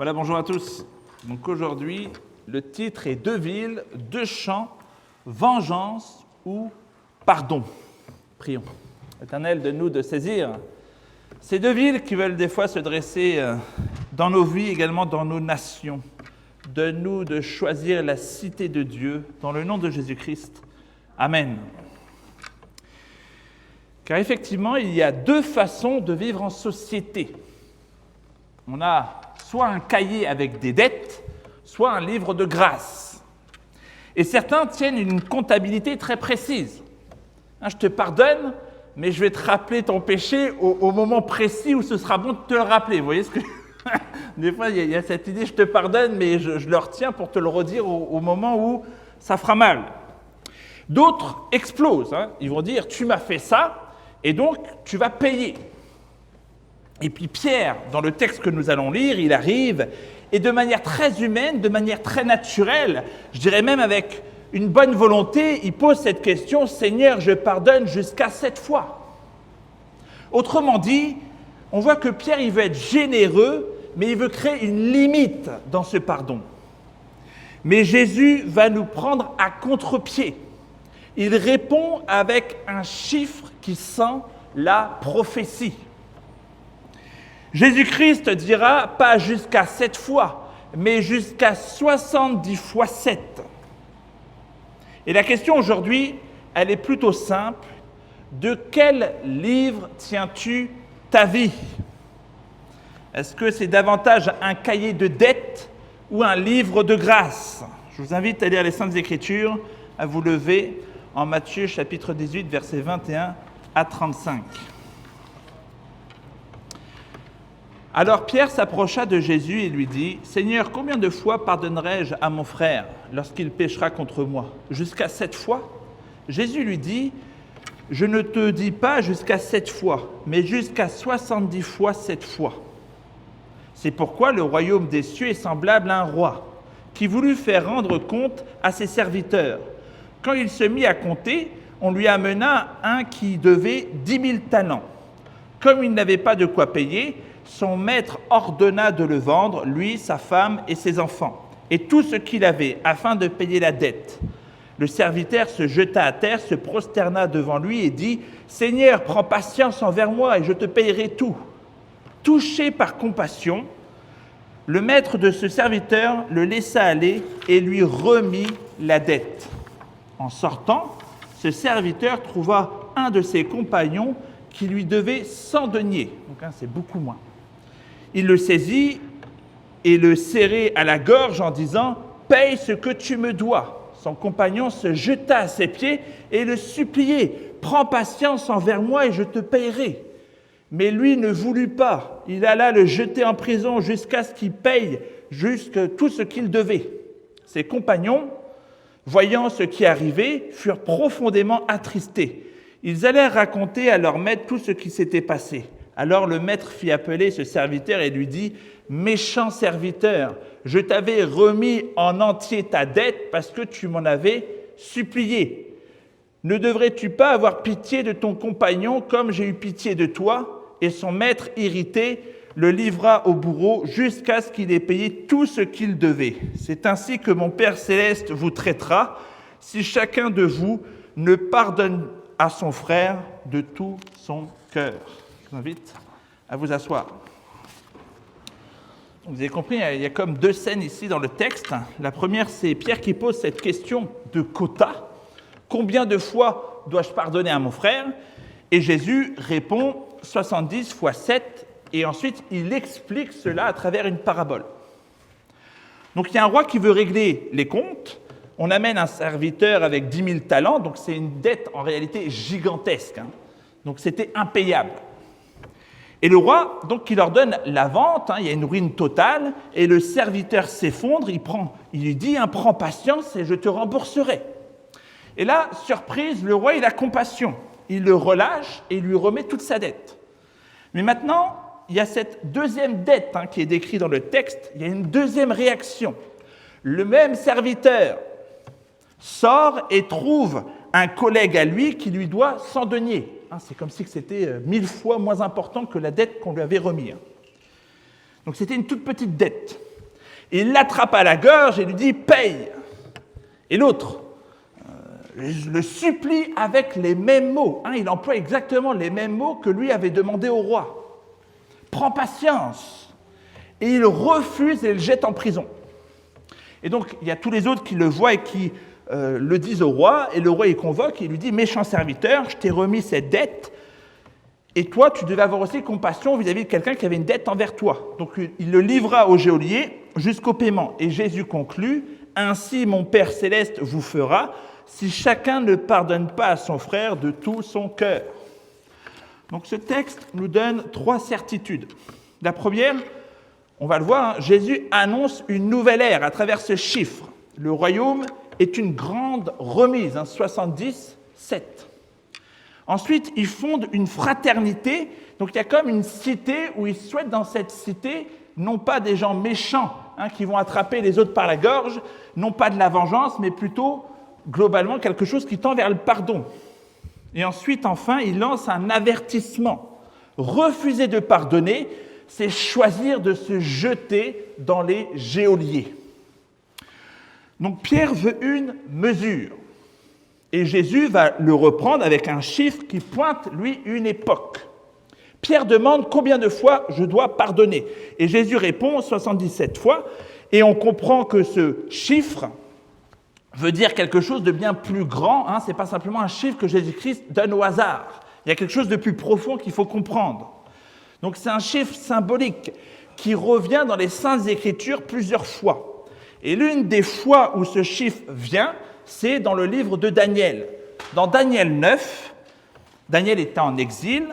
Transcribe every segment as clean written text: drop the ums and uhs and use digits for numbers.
Voilà, bonjour à tous. Donc aujourd'hui, le titre est Deux villes, deux chants, vengeance ou pardon. Prions. Éternel, de nous de saisir ces deux villes qui veulent des fois se dresser dans nos vies, également dans nos nations. De nous de choisir la cité de Dieu, dans le nom de Jésus-Christ. Amen. Car effectivement, il y a deux façons de vivre en société. On a soit un cahier avec des dettes, soit un livre de grâce. Et certains tiennent une comptabilité très précise. Je te pardonne, mais je vais te rappeler ton péché au moment précis où ce sera bon de te le rappeler. Vous voyez ce que... Des fois, il y a cette idée, je te pardonne, mais je le retiens pour te le redire au moment où ça fera mal. D'autres explosent. Ils vont dire, tu m'as fait ça, et donc tu vas payer. Et puis Pierre, dans le texte que nous allons lire, il arrive, et de manière très humaine, de manière très naturelle, je dirais même avec une bonne volonté, il pose cette question, « Seigneur, je pardonne jusqu'à 7 fois ». Autrement dit, on voit que Pierre, il veut être généreux, mais il veut créer une limite dans ce pardon. Mais Jésus va nous prendre à contre-pied. Il répond avec un chiffre qui sent la prophétie. Jésus-Christ dira pas jusqu'à 7 fois, mais jusqu'à 70 fois 7. Et la question aujourd'hui, elle est plutôt simple. De quel livre tiens-tu ta vie ? Est-ce que c'est davantage un cahier de dettes ou un livre de grâce ? Je vous invite à lire les Saintes Écritures, à vous lever en Matthieu chapitre 18, versets 21 à 35. Alors Pierre s'approcha de Jésus et lui dit « Seigneur, combien de fois pardonnerai-je à mon frère lorsqu'il péchera contre moi ? Jusqu'à 7 fois ?» Jésus lui dit « Je ne te dis pas jusqu'à 7 fois, mais jusqu'à 70 fois 7 fois. » C'est pourquoi le royaume des cieux est semblable à un roi qui voulut faire rendre compte à ses serviteurs. Quand il se mit à compter, on lui amena un qui devait 10 000 talents. Comme il n'avait pas de quoi payer, son maître ordonna de le vendre, lui, sa femme et ses enfants, et tout ce qu'il avait, afin de payer la dette. Le serviteur se jeta à terre, se prosterna devant lui et dit « Seigneur, prends patience envers moi et je te payerai tout. » Touché par compassion, le maître de ce serviteur le laissa aller et lui remit la dette. En sortant, ce serviteur trouva un de ses compagnons qui lui devait 100 deniers, donc c'est beaucoup moins. Il le saisit et le serrait à la gorge en disant « Paye ce que tu me dois ». Son compagnon se jeta à ses pieds et le suppliait « Prends patience envers moi et je te payerai ». Mais lui ne voulut pas. Il alla le jeter en prison jusqu'à ce qu'il paye tout ce qu'il devait. Ses compagnons, voyant ce qui arrivait, furent profondément attristés. Ils allèrent raconter à leur maître tout ce qui s'était passé. Alors le maître fit appeler ce serviteur et lui dit « Méchant serviteur, je t'avais remis en entier ta dette parce que tu m'en avais supplié. Ne devrais-tu pas avoir pitié de ton compagnon comme j'ai eu pitié de toi ?» Et son maître, irrité, le livra au bourreau jusqu'à ce qu'il ait payé tout ce qu'il devait. C'est ainsi que mon Père céleste vous traitera si chacun de vous ne pardonne à son frère de tout son cœur. Je vous invite à vous asseoir. Vous avez compris, il y a comme deux scènes ici dans le texte. La première, c'est Pierre qui pose cette question de quota. Combien de fois dois-je pardonner à mon frère ? Et Jésus répond 70 fois 7, et ensuite il explique cela à travers une parabole. Donc il y a un roi qui veut régler les comptes, on amène un serviteur avec 10 000 talents, donc c'est une dette en réalité gigantesque, donc c'était impayable. Et le roi, donc il ordonne la vente, il y a une ruine totale, et le serviteur s'effondre, il lui dit « Prends patience et je te rembourserai ». Et là, surprise, le roi il a compassion. Il le relâche et il lui remet toute sa dette. Mais maintenant, il y a cette deuxième dette qui est décrite dans le texte. Il y a une deuxième réaction. Le même serviteur sort et trouve un collègue à lui qui lui doit 100 deniers. C'est comme si c'était 1000 fois moins important que la dette qu'on lui avait remise. Donc c'était une toute petite dette. Il l'attrape à la gorge et lui dit « paye ». Et l'autre le supplie avec les mêmes mots. Il emploie exactement les mêmes mots que lui avait demandé au roi. « Prends patience ». Et il refuse et le jette en prison. Et donc, il y a tous les autres qui le voient et qui le disent au roi, et le roi il convoque et il lui dit « Méchant serviteur, je t'ai remis cette dette, et toi, tu devais avoir aussi compassion vis-à-vis de quelqu'un qui avait une dette envers toi. » Donc, il le livra au geôlier jusqu'au paiement. Et Jésus conclut « Ainsi, mon Père céleste vous fera, si chacun ne pardonne pas à son frère de tout son cœur. » Donc, ce texte nous donne 3 certitudes. La première, on va le voir, Jésus annonce une nouvelle ère à travers ce chiffre. Le royaume est une grande remise, 70, 7. Ensuite, il fonde une fraternité. Donc, il y a comme une cité où il souhaite dans cette cité, non pas des gens méchants qui vont attraper les autres par la gorge, non pas de la vengeance, mais plutôt, globalement, quelque chose qui tend vers le pardon. Et ensuite, enfin, il lance un avertissement. Refuser de pardonner, c'est choisir de se jeter dans les geôliers. Donc Pierre veut une mesure. Et Jésus va le reprendre avec un chiffre qui pointe, lui, une époque. Pierre demande combien de fois je dois pardonner. Et Jésus répond 77 fois. Et on comprend que ce chiffre veut dire quelque chose de bien plus grand. Ce n'est pas simplement un chiffre que Jésus-Christ donne au hasard. Il y a quelque chose de plus profond qu'il faut comprendre. Donc c'est un chiffre symbolique qui revient dans les Saintes Écritures plusieurs fois. Et l'une des fois où ce chiffre vient, c'est dans le livre de Daniel. Dans Daniel 9, Daniel était en exil,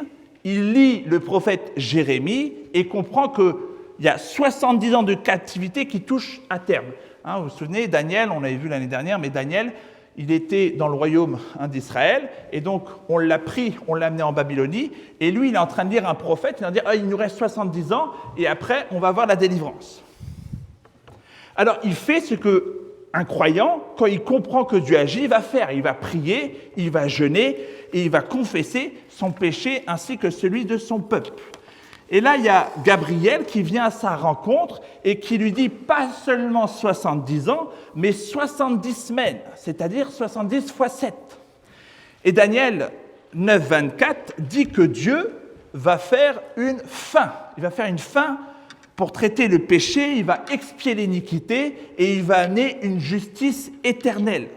il lit le prophète Jérémie et comprend qu'il y a 70 ans de captivité qui touchent à terme. Vous vous souvenez, Daniel, on l'avait vu l'année dernière, mais Daniel, il était dans le royaume d'Israël, et donc on l'a pris, on l'a amené en Babylonie, et lui, il est en train de lire un prophète, il va dire « il nous reste 70 ans, et après, on va voir la délivrance ». Alors, il fait ce qu'un croyant, quand il comprend que Dieu agit, il va faire. Il va prier, il va jeûner, et il va confesser son péché ainsi que celui de son peuple. Et là, il y a Gabriel qui vient à sa rencontre et qui lui dit pas seulement 70 ans, mais 70 semaines, c'est-à-dire 70 fois 7. Et Daniel 9, 24 dit que Dieu va faire une fin. Il va faire une fin pour traiter le péché, il va expier l'iniquité et il va amener une justice éternelle.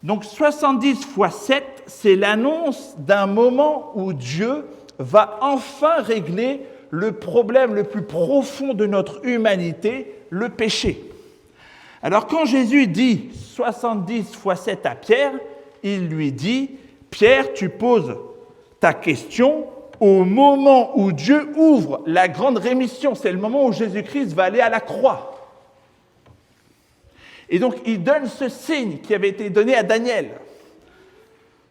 Donc 70 fois 7, c'est l'annonce d'un moment où Dieu va enfin régler le problème le plus profond de notre humanité, le péché. Alors quand Jésus dit 70 fois 7 à Pierre, il lui dit « Pierre, tu poses ta question au moment où Dieu ouvre la grande rémission. C'est le moment où Jésus-Christ va aller à la croix. » Et donc il donne ce signe qui avait été donné à Daniel.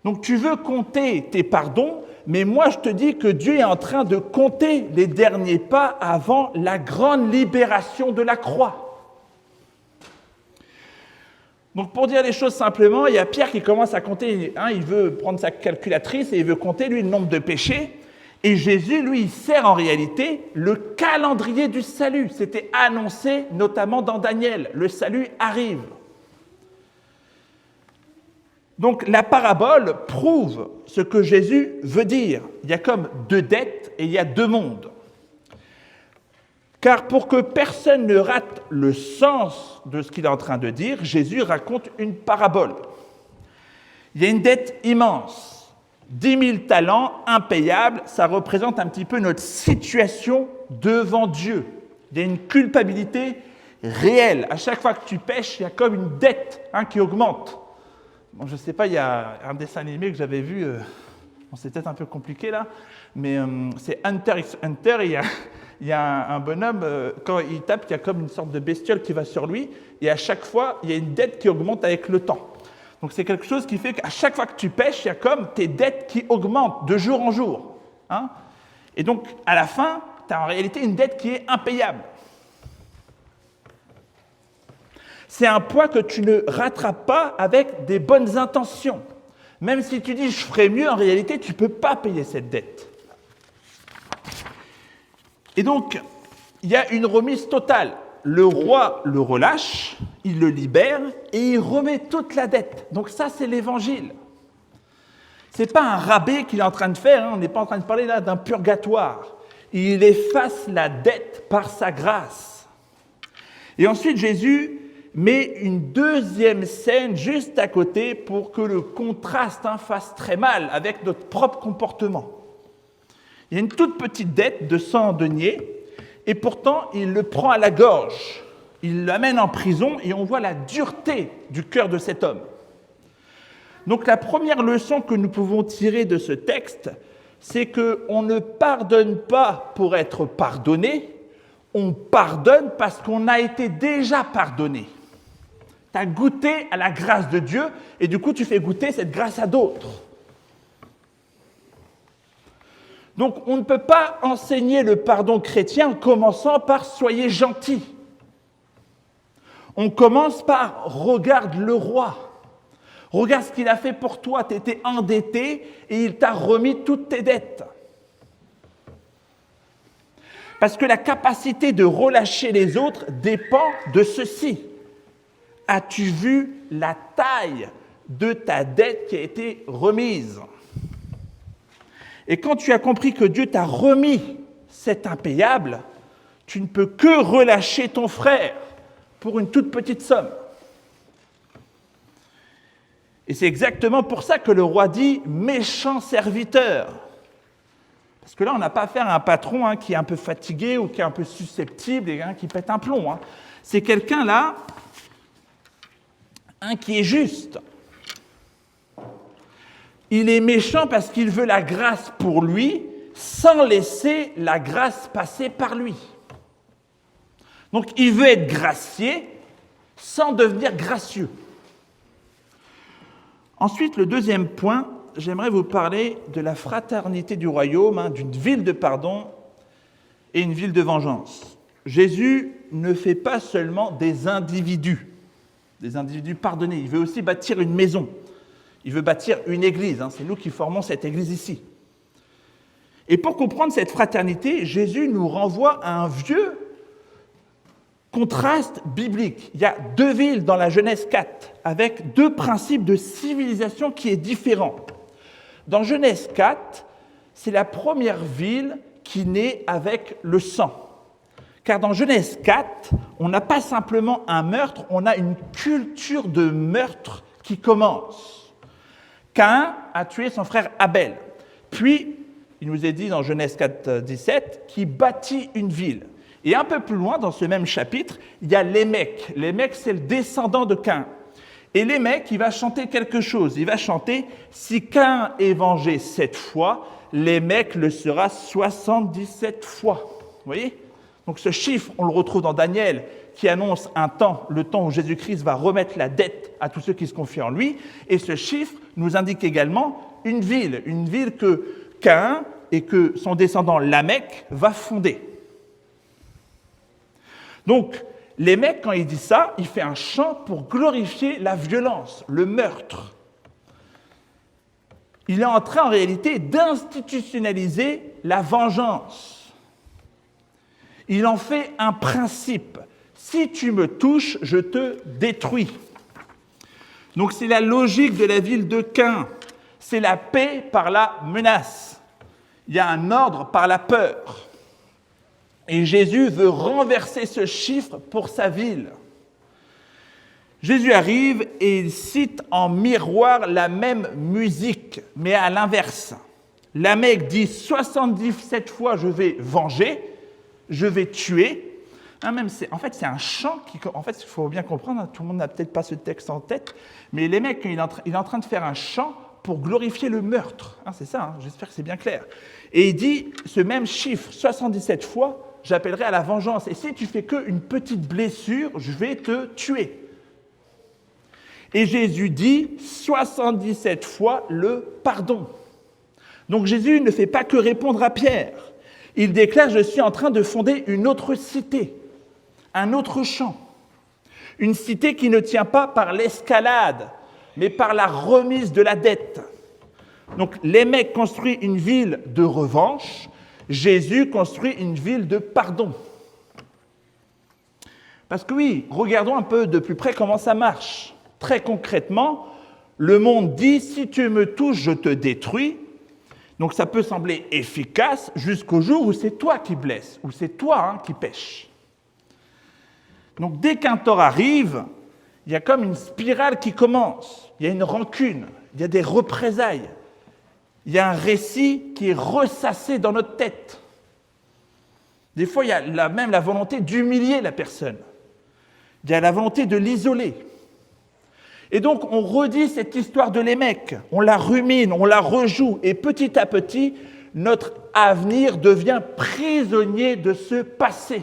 Donc tu veux compter tes pardons, mais moi je te dis que Dieu est en train de compter les derniers pas avant la grande libération de la croix. Donc pour dire les choses simplement, il y a Pierre qui commence à compter, il veut prendre sa calculatrice et il veut compter lui le nombre de péchés. Et Jésus, lui, il sert en réalité le calendrier du salut. C'était annoncé notamment dans Daniel. Le salut arrive. Donc la parabole prouve ce que Jésus veut dire. Il y a comme 2 dettes et il y a 2 mondes. Car pour que personne ne rate le sens de ce qu'il est en train de dire, Jésus raconte une parabole. Il y a une dette immense. 10 000 talents impayables, ça représente un petit peu notre situation devant Dieu. Il y a une culpabilité réelle. À chaque fois que tu pêches, il y a comme une dette qui augmente. Bon, je ne sais pas, il y a un dessin animé que j'avais vu, c'est peut-être un peu compliqué là, mais c'est Hunter x Hunter, et il y a un bonhomme, quand il tape, il y a comme une sorte de bestiole qui va sur lui, et à chaque fois, il y a une dette qui augmente avec le temps. Donc c'est quelque chose qui fait qu'à chaque fois que tu pêches, il y a comme tes dettes qui augmentent de jour en jour. Et donc, à la fin, tu as en réalité une dette qui est impayable. C'est un poids que tu ne rattrapes pas avec des bonnes intentions. Même si tu dis « je ferai mieux », en réalité, tu ne peux pas payer cette dette. Et donc, il y a une remise totale. le roi le relâche, il le libère et il remet toute la dette. Donc ça, c'est l'évangile. Ce n'est pas un rabais qu'il est en train de faire, on n'est pas en train de parler là d'un purgatoire. Il efface la dette par sa grâce. Et ensuite, Jésus met une deuxième scène juste à côté pour que le contraste fasse très mal avec notre propre comportement. Il y a une toute petite dette de 100 deniers, et pourtant, il le prend à la gorge. Il l'amène en prison, et on voit la dureté du cœur de cet homme. Donc la première leçon que nous pouvons tirer de ce texte, c'est qu'on ne pardonne pas pour être pardonné, on pardonne parce qu'on a été déjà pardonné. Tu as goûté à la grâce de Dieu, et du coup tu fais goûter cette grâce à d'autres. Donc on ne peut pas enseigner le pardon chrétien en commençant par « soyez gentils ». On commence par « regarde le roi ». Regarde ce qu'il a fait pour toi, tu étais endetté et il t'a remis toutes tes dettes. Parce que la capacité de relâcher les autres dépend de ceci. As-tu vu la taille de ta dette qui a été remise ? Et quand tu as compris que Dieu t'a remis cet impayable, tu ne peux que relâcher ton frère pour une toute petite somme. Et c'est exactement pour ça que le roi dit « méchant serviteur ». Parce que là, on n'a pas affaire à un patron qui est un peu fatigué ou qui est un peu susceptible et qui pète un plomb. C'est quelqu'un là, qui est juste. Il est méchant parce qu'il veut la grâce pour lui, sans laisser la grâce passer par lui. Donc, il veut être gracié sans devenir gracieux. Ensuite, le deuxième point, j'aimerais vous parler de la fraternité du royaume, d'une ville de pardon et une ville de vengeance. Jésus ne fait pas seulement des individus pardonnés, il veut aussi bâtir une maison. Il veut bâtir une église, c'est nous qui formons cette église ici. Et pour comprendre cette fraternité, Jésus nous renvoie à un vieux contraste biblique. Il y a deux villes dans la Genèse 4, avec deux principes de civilisation qui est différent. Dans Genèse 4, c'est la première ville qui naît avec le sang. Car dans Genèse 4, on n'a pas simplement un meurtre, on a une culture de meurtre qui commence. Caïn a tué son frère Abel. Puis, il nous est dit dans Genèse 4, 17, qu'il bâtit une ville. Et un peu plus loin, dans ce même chapitre, il y a Lémec. Lémec, c'est le descendant de Caïn. Et Lémec, il va chanter quelque chose. Il va chanter « Si Caïn est vengé 7 fois, Lémec le sera 77 fois. » Vous voyez ? Donc ce chiffre, on le retrouve dans Daniel, qui annonce le temps où Jésus-Christ va remettre la dette à tous ceux qui se confient en lui. Et ce chiffre nous indique également une ville que Caïn et que son descendant Lamech va fonder. Donc, Lémec, quand il dit ça, il fait un chant pour glorifier la violence, le meurtre. Il est en train, en réalité, d'institutionnaliser la vengeance. Il en fait un principe. Si tu me touches, je te détruis. Donc, c'est la logique de la ville de Caïn. C'est la paix par la menace. Il y a un ordre par la peur. Et Jésus veut renverser ce chiffre pour sa ville. Jésus arrive et il cite en miroir la même musique, mais à l'inverse. Lamech dit 77 fois je vais venger, je vais tuer. En fait, c'est un chant qui. En fait, il faut bien comprendre, tout le monde n'a peut-être pas ce texte en tête, mais Lamech, il est en train de faire un chant pour glorifier le meurtre. C'est ça, j'espère que c'est bien clair. Et il dit ce même chiffre 77 fois. J'appellerai à la vengeance. Et si tu fais qu'une petite blessure, je vais te tuer. Et Jésus dit 77 fois le pardon. Donc Jésus ne fait pas que répondre à Pierre. Il déclare, je suis en train de fonder une autre cité, un autre champ. Une cité qui ne tient pas par l'escalade, mais par la remise de la dette. Donc Lémec construit une ville de revanche. Jésus construit une ville de pardon. Parce que oui, regardons un peu de plus près comment ça marche. Très concrètement, le monde dit « si tu me touches, je te détruis ». Donc ça peut sembler efficace jusqu'au jour où c'est toi qui blesses, où c'est toi qui pèches. Donc dès qu'un tort arrive, il y a comme une spirale qui commence. Il y a une rancune, il y a des représailles. Il y a un récit qui est ressassé dans notre tête. Des fois, il y a même la volonté d'humilier la personne. Il y a la volonté de l'isoler. Et donc, on redit cette histoire de Lémec, on la rumine, on la rejoue, et petit à petit, notre avenir devient prisonnier de ce passé.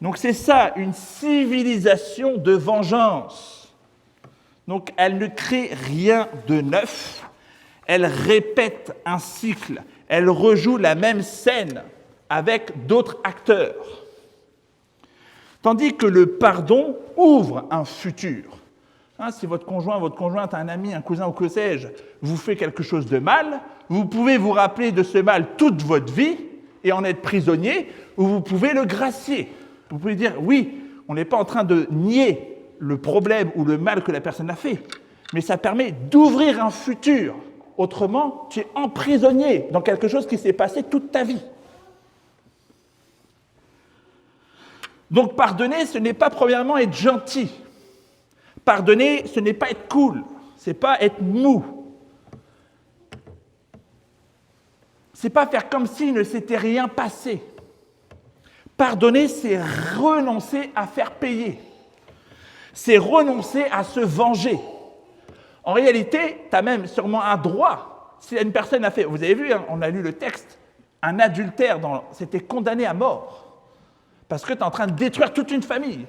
Donc c'est ça, une civilisation de vengeance. Donc elle ne crée rien de neuf, elle répète un cycle, elle rejoue la même scène avec d'autres acteurs. Tandis que le pardon ouvre un futur. Si votre conjoint, votre conjointe, un ami, un cousin ou que sais-je, vous fait quelque chose de mal, vous pouvez vous rappeler de ce mal toute votre vie et en être prisonnier, ou vous pouvez le gracier. Vous pouvez dire, oui, on n'est pas en train de nier le problème ou le mal que la personne a fait, mais ça permet d'ouvrir un futur. Autrement, tu es emprisonné dans quelque chose qui s'est passé toute ta vie. Donc pardonner, ce n'est pas premièrement être gentil. Pardonner, ce n'est pas être cool, ce n'est pas être mou. Ce n'est pas faire comme s'il ne s'était rien passé. Pardonner, c'est renoncer à faire payer. C'est renoncer à se venger. En réalité, tu as même sûrement un droit. Si une personne a fait, vous avez vu, on a lu le texte, un adultère, c'était condamné à mort. Parce que tu es en train de détruire toute une famille.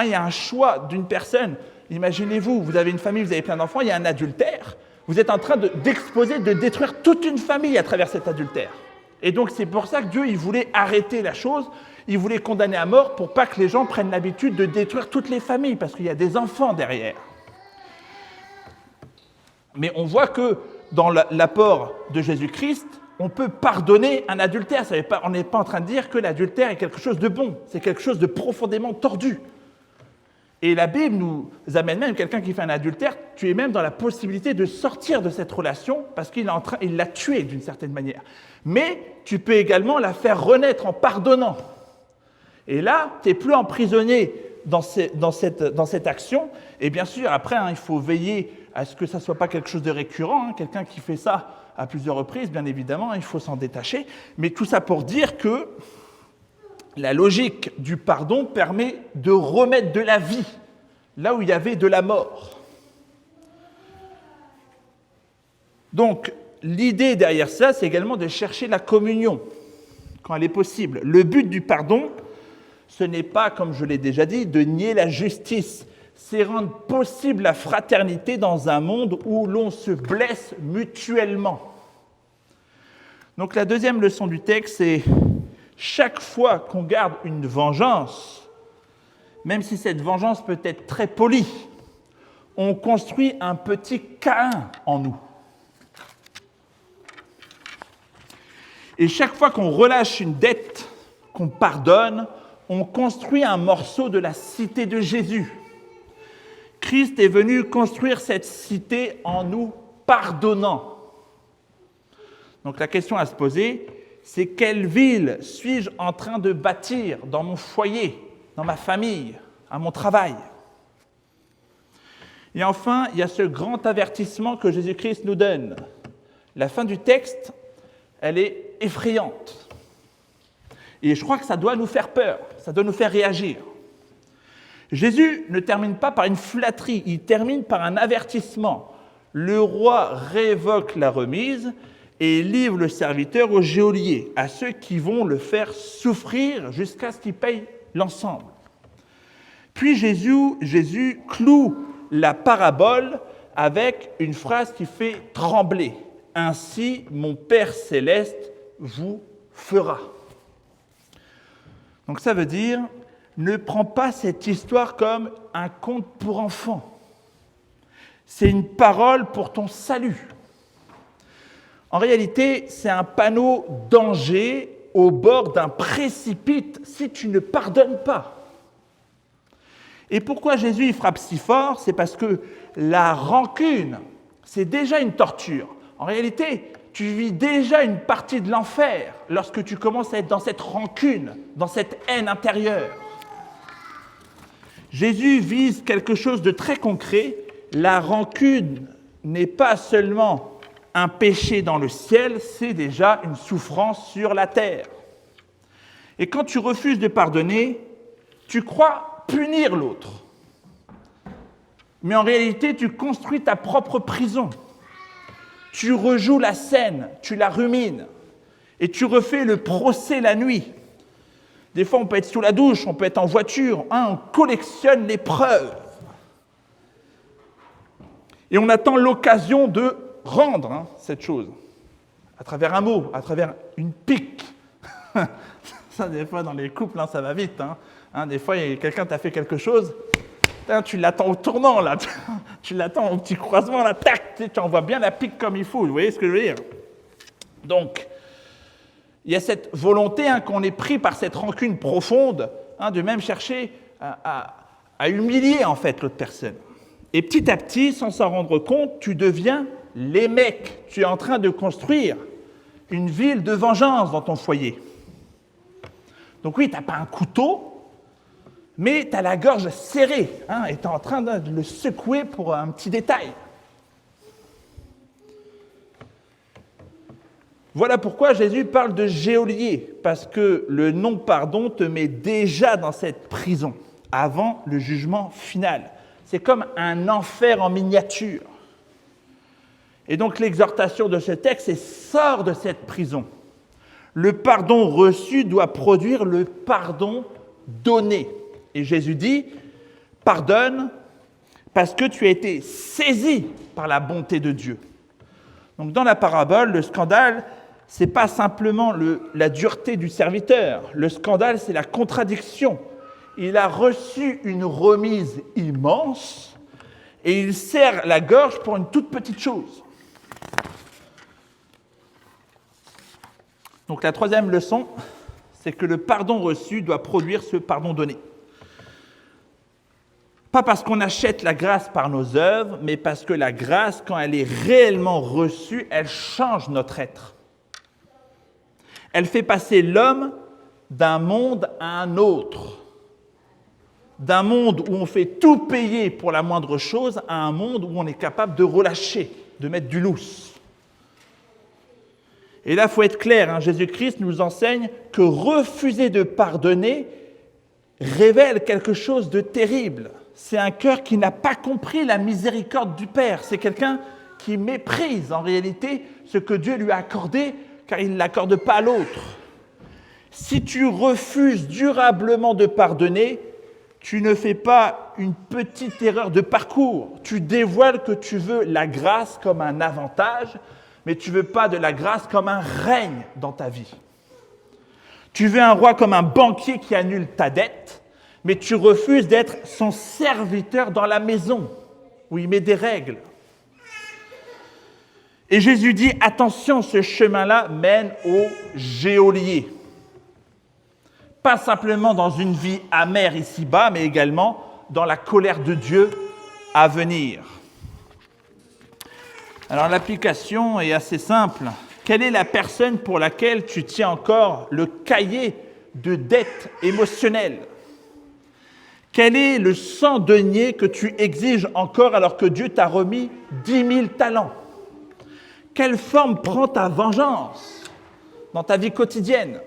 Il y a un choix d'une personne. Imaginez-vous, vous avez une famille, vous avez plein d'enfants, il y a un adultère. Vous êtes en train d'exposer, de détruire toute une famille à travers cet adultère. Et donc c'est pour ça que Dieu il voulait arrêter la chose, il voulait condamner à mort pour pas que les gens prennent l'habitude de détruire toutes les familles, parce qu'il y a des enfants derrière. Mais on voit que dans l'apport de Jésus-Christ, on peut pardonner un adultère. On n'est pas en train de dire que l'adultère est quelque chose de bon, c'est quelque chose de profondément tordu. Et la Bible nous amène même, quelqu'un qui fait un adultère, tu es même dans la possibilité de sortir de cette relation parce qu'il l'a tué d'une certaine manière. Mais tu peux également la faire renaître en pardonnant. Et là, tu n'es plus emprisonné dans cette action. Et bien sûr, après, il faut veiller à ce que ça ne soit pas quelque chose de récurrent. Quelqu'un qui fait ça à plusieurs reprises, bien évidemment, il faut s'en détacher. Mais tout ça pour dire que la logique du pardon permet de remettre de la vie là où il y avait de la mort. Donc, l'idée derrière ça, c'est également de chercher la communion quand elle est possible. Le but du pardon, ce n'est pas, comme je l'ai déjà dit, de nier la justice. C'est rendre possible la fraternité dans un monde où l'on se blesse mutuellement. Donc la deuxième leçon du texte, c'est chaque fois qu'on garde une vengeance, même si cette vengeance peut être très polie, on construit un petit Caïn en nous. Et chaque fois qu'on relâche une dette, qu'on pardonne, on construit un morceau de la cité de Jésus. Christ est venu construire cette cité en nous pardonnant. Donc la question à se poser, c'est quelle ville suis-je en train de bâtir dans mon foyer, dans ma famille, à mon travail? Et enfin, il y a ce grand avertissement que Jésus-Christ nous donne. La fin du texte, elle est effrayante. Et je crois que ça doit nous faire peur, ça doit nous faire réagir. Jésus ne termine pas par une flatterie, il termine par un avertissement. Le roi révoque la remise et livre le serviteur au geôlier, à ceux qui vont le faire souffrir jusqu'à ce qu'il paye l'ensemble. Puis Jésus cloue la parabole avec une phrase qui fait trembler. « Ainsi, mon Père céleste vous fera. » Donc ça veut dire, ne prends pas cette histoire comme un conte pour enfants. C'est une parole pour ton salut. En réalité, c'est un panneau danger au bord d'un précipice si tu ne pardonnes pas. Et pourquoi Jésus il frappe si fort? C'est parce que la rancune, c'est déjà une torture. En réalité, tu vis déjà une partie de l'enfer lorsque tu commences à être dans cette rancune, dans cette haine intérieure. Jésus vise quelque chose de très concret. La rancune n'est pas seulement un péché dans le ciel, c'est déjà une souffrance sur la terre. Et quand tu refuses de pardonner, tu crois punir l'autre. Mais en réalité, tu construis ta propre prison. Tu rejoues la scène, tu la rumines, et tu refais le procès la nuit. Des fois, on peut être sous la douche, on peut être en voiture, on collectionne les preuves. Et on attend l'occasion de rendre cette chose, à travers un mot, à travers une pique. Ça, des fois, dans les couples, ça va vite. Des fois, quelqu'un t'a fait quelque chose, tu l'attends au tournant, là. Tu l'attends au petit croisement, là, tac, tu envoies bien la pique comme il faut. Vous voyez ce que je veux dire? Donc, il y a cette volonté qu'on est pris par cette rancune profonde, de même chercher à humilier, en fait, l'autre personne. Et petit à petit, sans s'en rendre compte, tu deviens l'émec. Tu es en train de construire une ville de vengeance dans ton foyer. Donc oui, tu n'as pas un couteau, mais tu as la gorge serrée, et tu es en train de le secouer pour un petit détail. Voilà pourquoi Jésus parle de geôlier, parce que le non-pardon te met déjà dans cette prison, avant le jugement final. C'est comme un enfer en miniature. Et donc l'exhortation de ce texte, c'est « sors de cette prison ». Le pardon reçu doit produire le pardon donné. Et Jésus dit, pardonne parce que tu as été saisi par la bonté de Dieu. Donc dans la parabole, le scandale, ce n'est pas simplement la dureté du serviteur. Le scandale, c'est la contradiction. Il a reçu une remise immense et il serre la gorge pour une toute petite chose. Donc la troisième leçon, c'est que le pardon reçu doit produire ce pardon donné. Pas parce qu'on achète la grâce par nos œuvres, mais parce que la grâce, quand elle est réellement reçue, elle change notre être. Elle fait passer l'homme d'un monde à un autre. D'un monde où on fait tout payer pour la moindre chose, à un monde où on est capable de relâcher, de mettre du lousse. Et là, il faut être clair, Jésus-Christ nous enseigne que refuser de pardonner révèle quelque chose de terrible. C'est un cœur qui n'a pas compris la miséricorde du Père. C'est quelqu'un qui méprise en réalité ce que Dieu lui a accordé, car il ne l'accorde pas à l'autre. Si tu refuses durablement de pardonner, tu ne fais pas une petite erreur de parcours. Tu dévoiles que tu veux la grâce comme un avantage, mais tu ne veux pas de la grâce comme un règne dans ta vie. Tu veux un roi comme un banquier qui annule ta dette, mais tu refuses d'être son serviteur dans la maison, où il met des règles. Et Jésus dit, attention, ce chemin-là mène au geôlier. Pas simplement dans une vie amère ici-bas, mais également dans la colère de Dieu à venir. Alors l'application est assez simple. Quelle est la personne pour laquelle tu tiens encore le cahier de dette émotionnelle? Quel est le 100 deniers que tu exiges encore alors que Dieu t'a remis 10 000 talents? Quelle forme prend ta vengeance dans ta vie quotidienne?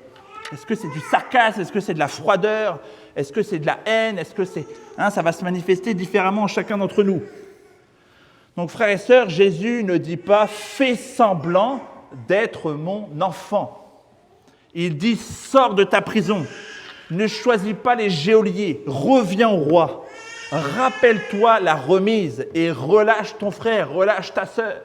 Est-ce que c'est du sarcasme? Est-ce que c'est de la froideur? Est-ce que c'est de la haine? Est-ce que c'est... ça va se manifester différemment en chacun d'entre nous. Donc, frères et sœurs, Jésus ne dit pas « fais semblant d'être mon enfant ». Il dit « sors de ta prison, ne choisis pas les geôliers, reviens au roi, rappelle-toi la remise et relâche ton frère, relâche ta sœur ».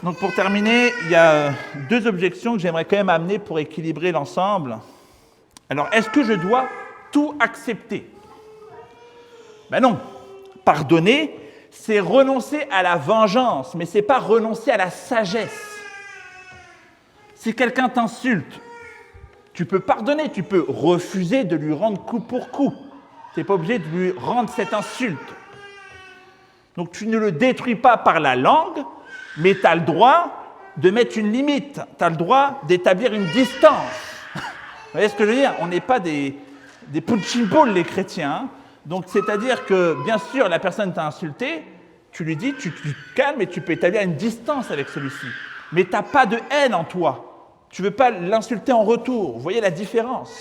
Donc pour terminer, il y a 2 objections que j'aimerais quand même amener pour équilibrer l'ensemble. Alors, est-ce que je dois tout accepter? Ben non. Pardonner, c'est renoncer à la vengeance, mais ce n'est pas renoncer à la sagesse. Si quelqu'un t'insulte, tu peux pardonner, tu peux refuser de lui rendre coup pour coup. Tu n'es pas obligé de lui rendre cette insulte. Donc tu ne le détruis pas par la langue, mais tu as le droit de mettre une limite, tu as le droit d'établir une distance. Vous voyez ce que je veux dire? On n'est pas des punching balls, les chrétiens. Hein. Donc c'est-à-dire que, bien sûr, la personne t'a insulté, tu lui dis, tu te calmes et tu peux établir une distance avec celui-ci. Mais tu n'as pas de haine en toi. Tu ne veux pas l'insulter en retour. Vous voyez la différence?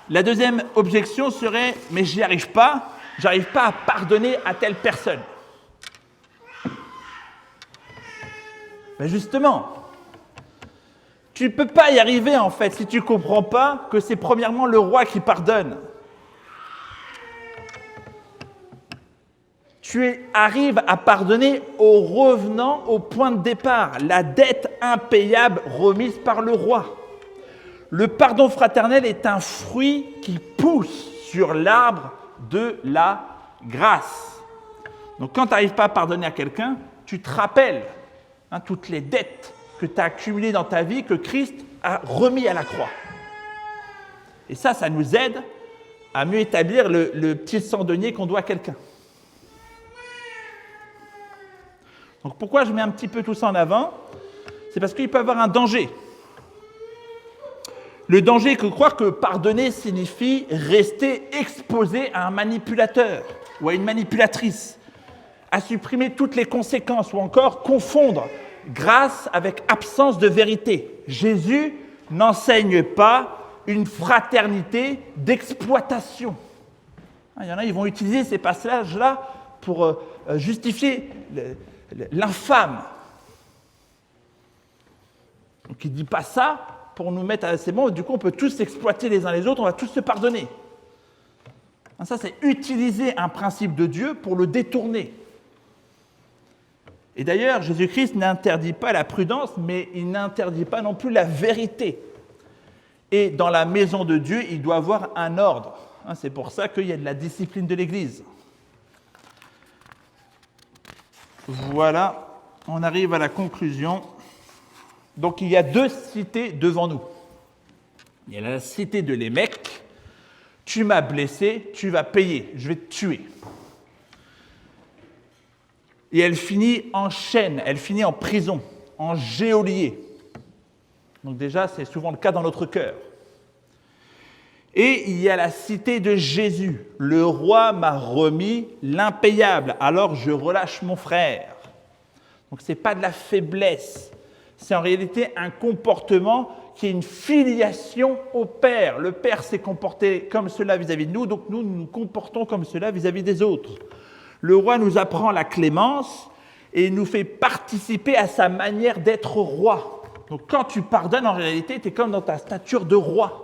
La deuxième objection serait « mais j'y arrive pas à pardonner à telle personne ». Ben justement, tu ne peux pas y arriver en fait si tu ne comprends pas que c'est premièrement le roi qui pardonne. Tu arrives à pardonner au revenant au point de départ, la dette impayable remise par le roi. Le pardon fraternel est un fruit qui pousse sur l'arbre de la grâce. Donc quand tu n'arrives pas à pardonner à quelqu'un, tu te rappelles toutes les dettes que tu as accumulées dans ta vie, que Christ a remis à la croix. Et ça nous aide à mieux établir le petit sang denier qu'on doit à quelqu'un. Donc pourquoi je mets un petit peu tout ça en avant? C'est parce qu'il peut y avoir un danger. Le danger est de croire que pardonner signifie rester exposé à un manipulateur ou à une manipulatrice, à supprimer toutes les conséquences ou encore confondre grâce avec absence de vérité. Jésus n'enseigne pas une fraternité d'exploitation. Il y en a, ils vont utiliser ces passages-là pour justifier l'infâme. Donc il ne dit pas ça pour nous mettre à c'est bon, du coup on peut tous s'exploiter les uns les autres, on va tous se pardonner. Ça, c'est utiliser un principe de Dieu pour le détourner. Et d'ailleurs, Jésus-Christ n'interdit pas la prudence, mais il n'interdit pas non plus la vérité. Et dans la maison de Dieu, il doit y avoir un ordre. C'est pour ça qu'il y a de la discipline de l'Église. Voilà, on arrive à la conclusion. Donc il y a deux cités devant nous. Il y a la cité de Lémec. Tu m'as blessé, tu vas payer, je vais te tuer. Et elle finit en chaîne, elle finit en prison, en geôlier. Donc déjà, c'est souvent le cas dans notre cœur. Et il y a la cité de Jésus. Le roi m'a remis l'impayable, alors je relâche mon frère. Donc ce n'est pas de la faiblesse, c'est en réalité un comportement qui est une filiation au Père. Le Père s'est comporté comme cela vis-à-vis de nous, donc nous nous comportons comme cela vis-à-vis des autres. Le roi nous apprend la clémence et nous fait participer à sa manière d'être roi. Donc quand tu pardonnes, en réalité, tu es comme dans ta stature de roi.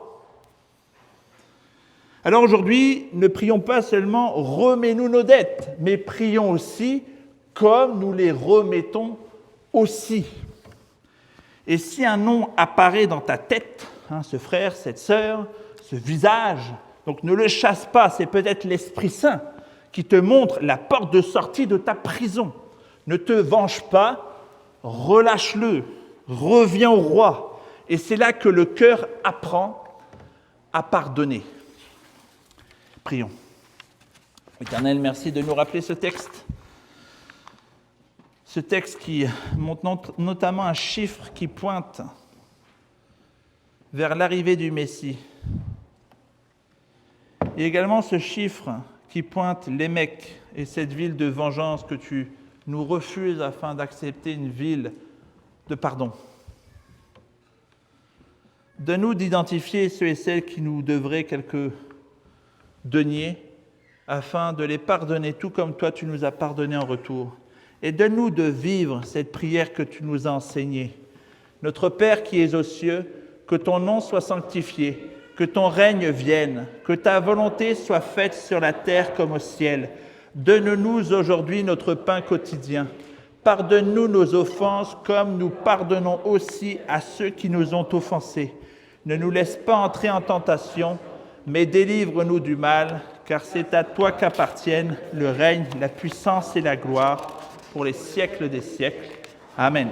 Alors aujourd'hui, ne prions pas seulement « remets-nous nos dettes », mais prions aussi comme nous les remettons aussi. Et si un nom apparaît dans ta tête, ce frère, cette sœur, ce visage, donc ne le chasse pas, c'est peut-être l'Esprit Saint qui te montre la porte de sortie de ta prison. Ne te venge pas, relâche-le, reviens au roi. Et c'est là que le cœur apprend à pardonner. Prions. Éternel, merci de nous rappeler ce texte. Ce texte qui montre notamment un chiffre qui pointe vers l'arrivée du Messie. Et également ce chiffre qui pointe Lémec et cette ville de vengeance que tu nous refuses afin d'accepter une ville de pardon. Donne-nous d'identifier ceux et celles qui nous devraient quelques deniers afin de les pardonner tout comme toi tu nous as pardonné en retour. Et donne-nous de vivre cette prière que tu nous as enseignée. Notre Père qui es aux cieux, que ton nom soit sanctifié, que ton règne vienne, que ta volonté soit faite sur la terre comme au ciel. Donne-nous aujourd'hui notre pain quotidien. Pardonne-nous nos offenses comme nous pardonnons aussi à ceux qui nous ont offensés. Ne nous laisse pas entrer en tentation, mais délivre-nous du mal, car c'est à toi qu'appartiennent le règne, la puissance et la gloire pour les siècles des siècles. Amen.